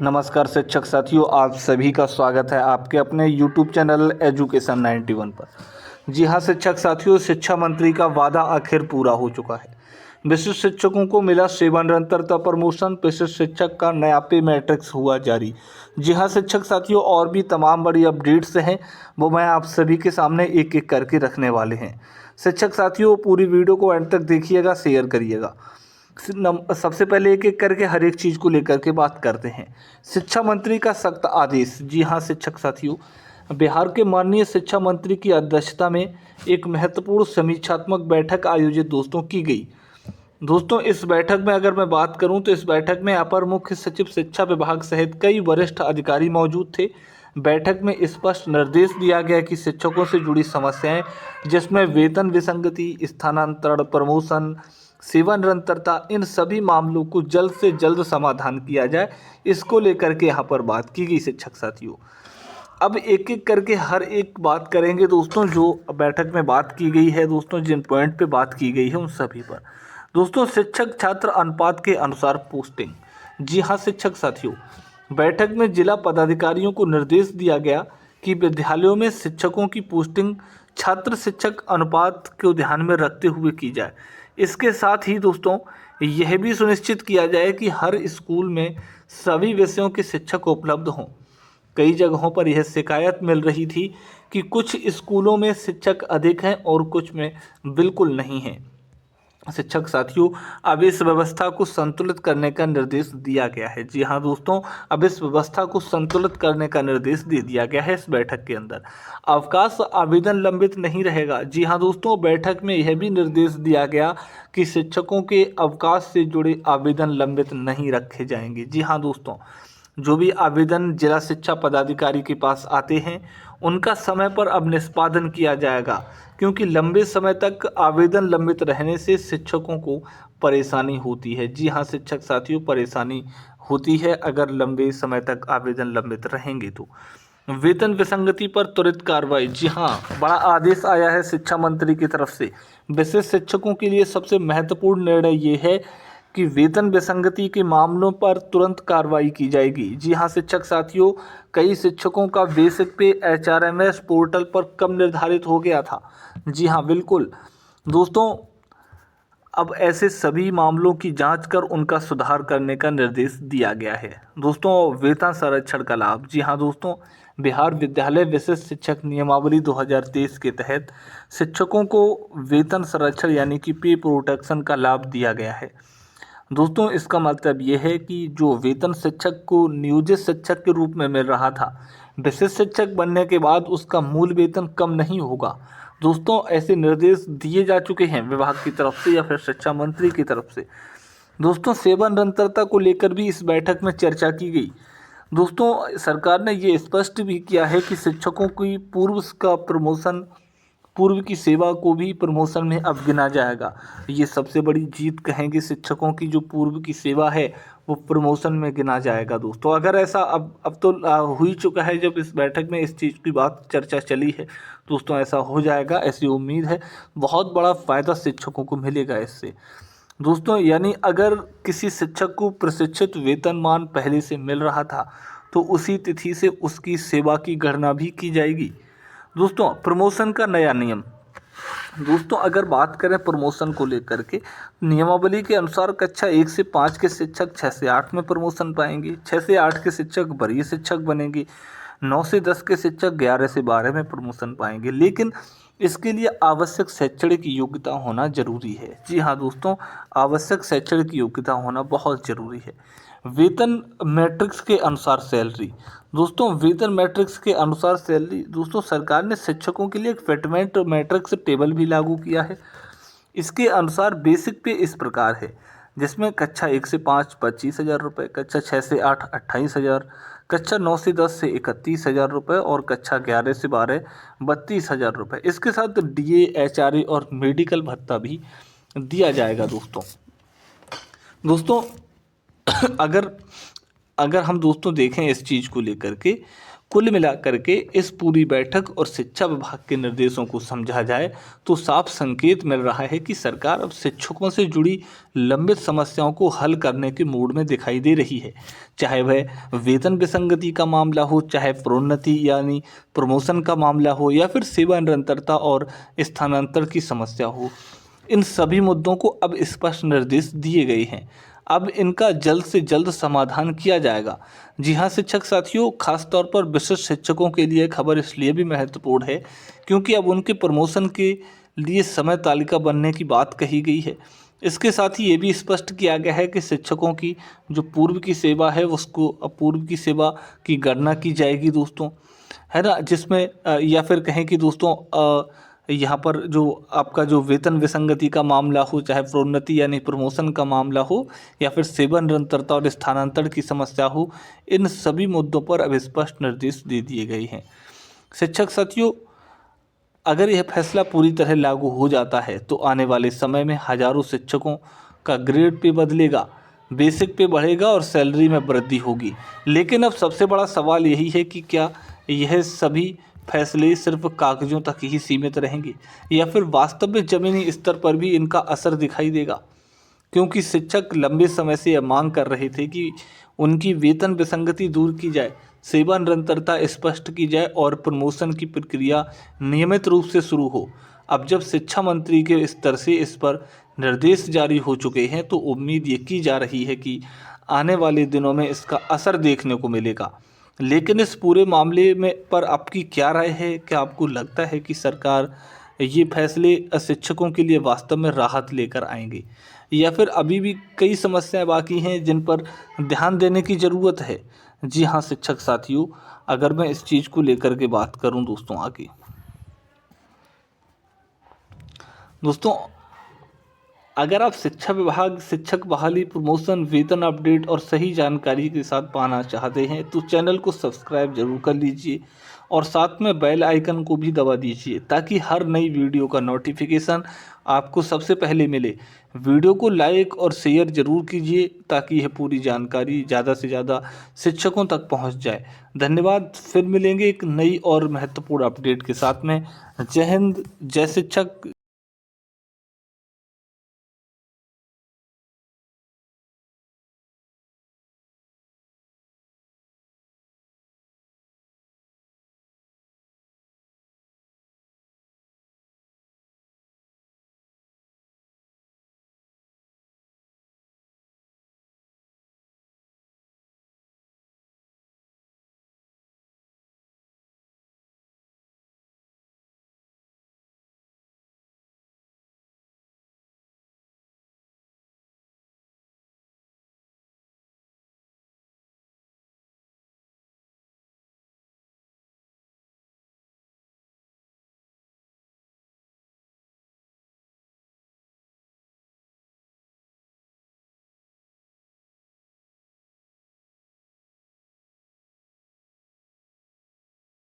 नमस्कार शिक्षक साथियों, आप सभी का स्वागत है आपके अपने YouTube चैनल एजुकेशन 91 पर। जी हाँ शिक्षक साथियों, शिक्षा मंत्री का वादा आखिर पूरा हो चुका है। विशिष्ट शिक्षकों को मिला सेवा निरंतरता प्रमोशन, विशिष्ट शिक्षक का नया पे मैट्रिक्स हुआ जारी। जी हाँ शिक्षक साथियों, और भी तमाम बड़ी अपडेट्स हैं वो मैं आप सभी के सामने एक एक करके रखने वाले हैं। शिक्षक साथियों, पूरी वीडियो को एंड तक देखिएगा, शेयर करिएगा। सबसे पहले एक एक करके हर एक चीज़ को लेकर के बात करते हैं। शिक्षा मंत्री का सख्त आदेश। जी हाँ शिक्षक साथियों, बिहार के माननीय शिक्षा मंत्री की अध्यक्षता में एक महत्वपूर्ण समीक्षात्मक बैठक आयोजित दोस्तों की गई। दोस्तों इस बैठक में अगर मैं बात करूं तो इस बैठक में अपर मुख्य सचिव शिक्षा विभाग सहित कई वरिष्ठ अधिकारी मौजूद थे। बैठक में स्पष्ट निर्देश दिया गया कि शिक्षकों से जुड़ी समस्याएं, जिसमें वेतन विसंगति, स्थानांतरण, प्रमोशन, सेवा निरंतरता, इन सभी मामलों को जल्द से जल्द समाधान किया जाए, इसको लेकर के यहाँ पर बात की गई शिक्षक साथियों। अब एक एक करके हर एक बात करेंगे दोस्तों। जो बैठक में बात की गई है दोस्तों, जिन पॉइंट पे बात की गई है उन सभी पर। दोस्तों शिक्षक छात्र अनुपात के अनुसार पोस्टिंग। जी हाँ शिक्षक साथियों, बैठक में जिला पदाधिकारियों को निर्देश दिया गया कि विद्यालयों में शिक्षकों की पोस्टिंग छात्र शिक्षक अनुपात को ध्यान में रखते हुए की जाए। इसके साथ ही दोस्तों यह भी सुनिश्चित किया जाए कि हर स्कूल में सभी विषयों के शिक्षक उपलब्ध हों। कई जगहों पर यह शिकायत मिल रही थी कि कुछ स्कूलों में शिक्षक अधिक हैं और कुछ में बिल्कुल नहीं हैं। शिक्षक साथियों, अब इस व्यवस्था को संतुलित करने का निर्देश दिया गया है। जी हाँ दोस्तों, अब इस व्यवस्था को संतुलित करने का निर्देश दे दिया गया है इस बैठक के अंदर। अवकाश आवेदन लंबित नहीं रहेगा। जी हाँ दोस्तों, बैठक में यह भी निर्देश दिया गया कि शिक्षकों के अवकाश से जुड़े आवेदन लंबित नहीं रखे जाएंगे। जी हाँ दोस्तों, जो भी आवेदन जिला शिक्षा पदाधिकारी के पास आते हैं उनका समय पर अब निष्पादन किया जाएगा, क्योंकि लंबे समय तक आवेदन लंबित रहने से शिक्षकों को परेशानी होती है। जी हाँ शिक्षक साथियों, परेशानी होती है अगर लंबे समय तक आवेदन लंबित रहेंगे तो। वेतन विसंगति पर त्वरित कार्रवाई। जी हाँ, बड़ा आदेश आया है शिक्षा मंत्री की तरफ से। विशेष शिक्षकों के लिए सबसे महत्वपूर्ण निर्णय ये है कि वेतन विसंगति के मामलों पर तुरंत कार्रवाई की जाएगी। जी हाँ शिक्षक साथियों, कई शिक्षकों का बेसिक पे HRMS पोर्टल पर कम निर्धारित हो गया था। जी हाँ बिल्कुल दोस्तों, अब ऐसे सभी मामलों की जांच कर उनका सुधार करने का निर्देश दिया गया है। दोस्तों वेतन संरक्षण का लाभ। जी हाँ दोस्तों, बिहार विद्यालय विशिष्ट शिक्षक नियमावली 2023 के तहत शिक्षकों को वेतन संरक्षण यानी कि पे प्रोटेक्शन का लाभ दिया गया है। दोस्तों इसका मतलब ये है कि जो वेतन शिक्षक को नियोजित शिक्षक के रूप में मिल रहा था, विशिष्ट शिक्षक बनने के बाद उसका मूल वेतन कम नहीं होगा। दोस्तों ऐसे निर्देश दिए जा चुके हैं विभाग की तरफ से या फिर शिक्षा मंत्री की तरफ से। दोस्तों सेवा निरंतरता को लेकर भी इस बैठक में चर्चा की गई। दोस्तों सरकार ने ये स्पष्ट भी किया है कि शिक्षकों की पूर्व की सेवा को भी प्रमोशन में अब गिना जाएगा। ये सबसे बड़ी जीत कहेंगे शिक्षकों की, जो पूर्व की सेवा है वो प्रमोशन में गिना जाएगा। दोस्तों अगर ऐसा अब तो हो ही चुका है, जब इस बैठक में इस चीज़ की बात चर्चा चली है दोस्तों, ऐसा हो जाएगा, ऐसी उम्मीद है। बहुत बड़ा फ़ायदा शिक्षकों को मिलेगा इससे दोस्तों। यानी अगर किसी शिक्षक को प्रशिक्षित वेतनमान पहले से मिल रहा था तो उसी तिथि से उसकी सेवा की गणना भी की जाएगी। दोस्तों प्रमोशन का नया नियम। दोस्तों अगर बात करें प्रमोशन को लेकर के, नियमावली के अनुसार कक्षा 1 से 5 के शिक्षक 6 से 8 में प्रमोशन पाएंगे, 6 से 8 के शिक्षक वरीय शिक्षक बनेंगे, 9 से 10 के शिक्षक 11 से 12 में प्रमोशन पाएंगे। लेकिन इसके लिए आवश्यक शैक्षणिक योग्यता होना जरूरी है। जी हाँ दोस्तों, आवश्यक शैक्षणिक योग्यता होना बहुत ज़रूरी है। वेतन मैट्रिक्स के अनुसार सैलरी। दोस्तों वेतन मैट्रिक्स के अनुसार सैलरी, दोस्तों सरकार ने शिक्षकों के लिए एक फिटमेंट मैट्रिक्स टेबल भी लागू किया है। इसके अनुसार बेसिक पे इस प्रकार है, जिसमें कक्षा 1 से 5 25,000 रुपये, कक्षा 6 से 8 28,000, कक्षा 9 से 10 से 31,000 रुपये और कक्षा 11 से 12 32,000 रुपये। इसके साथ DA HRA और मेडिकल भत्ता भी दिया जाएगा। दोस्तों अगर हम दोस्तों देखें इस चीज़ को लेकर के, कुल मिलाकर के इस पूरी बैठक और शिक्षा विभाग के निर्देशों को समझा जाए तो साफ संकेत मिल रहा है कि सरकार अब शिक्षकों से जुड़ी लंबित समस्याओं को हल करने के मूड में दिखाई दे रही है। चाहे वह वेतन विसंगति का मामला हो, चाहे प्रोन्नति यानी प्रमोशन का मामला हो, या फिर सेवा निरंतरता और स्थानांतरण की समस्या हो, इन सभी मुद्दों को अब स्पष्ट निर्देश दिए गए हैं। अब इनका जल्द से जल्द समाधान किया जाएगा। जी हाँ शिक्षक साथियों, खासतौर पर विशिष्ट शिक्षकों के लिए खबर इसलिए भी महत्वपूर्ण है क्योंकि अब उनके प्रमोशन के लिए समय तालिका बनने की बात कही गई है। इसके साथ ही ये भी स्पष्ट किया गया है कि शिक्षकों की जो पूर्व की सेवा है उसको पूर्व की सेवा की गणना की जाएगी दोस्तों, है ना, जिसमें या फिर कहें कि दोस्तों यहाँ पर जो आपका जो वेतन विसंगति का मामला हो, चाहे प्रोन्नति यानी प्रमोशन का मामला हो, या फिर सेवा निरंतरता और स्थानांतरण की समस्या हो, इन सभी मुद्दों पर अब स्पष्ट निर्देश दे दिए गए हैं। शिक्षक साथियों, अगर यह फैसला पूरी तरह लागू हो जाता है तो आने वाले समय में हजारों शिक्षकों का ग्रेड पे बदलेगा, बेसिक पे बढ़ेगा और सैलरी में वृद्धि होगी। लेकिन अब सबसे बड़ा सवाल यही है कि क्या यह सभी फैसले सिर्फ कागजों तक ही सीमित रहेंगे या फिर वास्तव में ज़मीनी स्तर पर भी इनका असर दिखाई देगा, क्योंकि शिक्षक लंबे समय से यह मांग कर रहे थे कि उनकी वेतन विसंगति दूर की जाए, सेवा निरंतरता स्पष्ट की जाए और प्रमोशन की प्रक्रिया नियमित रूप से शुरू हो। अब जब शिक्षा मंत्री के स्तर से इस पर निर्देश जारी हो चुके हैं तो उम्मीद ये की जा रही है कि आने वाले दिनों में इसका असर देखने को मिलेगा। लेकिन इस पूरे मामले में पर आपकी क्या राय है? क्या आपको लगता है कि सरकार ये फैसले शिक्षकों के लिए वास्तव में राहत लेकर आएंगे, या फिर अभी भी कई समस्याएं बाकी हैं जिन पर ध्यान देने की ज़रूरत है? जी हाँ शिक्षक साथियों, अगर मैं इस चीज़ को लेकर के बात करूं दोस्तों, अगर आप शिक्षा विभाग, शिक्षक बहाली, प्रमोशन, वेतन अपडेट और सही जानकारी के साथ पाना चाहते हैं तो चैनल को सब्सक्राइब जरूर कर लीजिए और साथ में बेल आइकन को भी दबा दीजिए ताकि हर नई वीडियो का नोटिफिकेशन आपको सबसे पहले मिले। वीडियो को लाइक और शेयर जरूर कीजिए ताकि यह पूरी जानकारी ज़्यादा से ज़्यादा शिक्षकों तक पहुंच जाए। धन्यवाद। फिर मिलेंगे एक नई और महत्वपूर्ण अपडेट के साथ में। जय हिंद, जय शिक्षक।